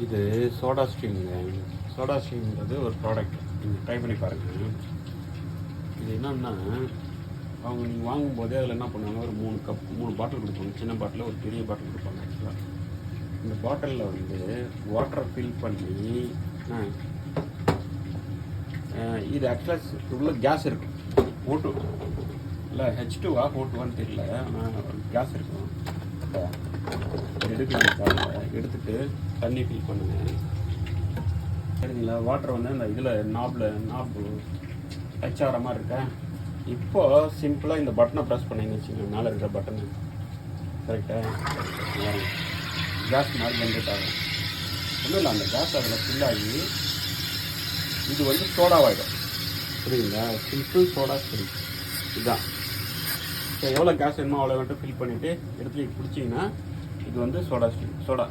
இது soda ஸ்ட்ரீம்ங்க. Soda ஸ்ட்ரீம்ன்றது ஒரு product. நீங்கள் ட்ரை பண்ணி பாருங்கள். இது என்னன்னா, அவங்க நீங்கள் வாங்கும்போதே அதில் என்ன பண்ணுவாங்க, ஒரு 3 பாட்டில் கொடுப்பாங்க. சின்ன பாட்டில், ஒரு பெரிய பாட்டில் கொடுப்பாங்க. ஆக்சுவலாக இந்த பாட்டிலில் வந்து வாட்டரை ஃபில் பண்ணி இது ஆக்சுவலாக உள்ள கேஸ் இருக்கும். O2 இல்லை H2வா O2வான்னு தெரியல, ஆனால் கேஸ் இருக்கும். எடுக்கலாம் பாருங்க. எடுத்துகிட்டு தண்ணி ஃபில் பண்ணுங்கள். சரிங்களா? வாட்டர் வந்து அந்த இதில் நாப்பு டச் ஆகிற மாதிரி இருக்கா. இப்போ சிம்பிளாக இந்த பட்டனை ப்ரெஸ் பண்ணிங்க வச்சுக்கோங்க. மேலே இருக்கிற பட்டனு கரெக்டாக கேஸ் மாதிரி ஜென்ரேட் ஆகும். ஒன்றும் இல்லை, அந்த கேஸ் அதில் ஃபில் ஆகி இது வந்து சோடாவாகிடும். புரியுங்களா? சிம்பிள் சோடா ஸ்ட்ரீம் இதுதான். ஸோ எவ்வளோ கேஸ் வேணுமோ அவ்வளோ மட்டும் ஃபில் பண்ணிவிட்டு எடுத்து பிடிச்சிங்கன்னா இது வந்து சோடா ஸ்ட்ரீம். சோடா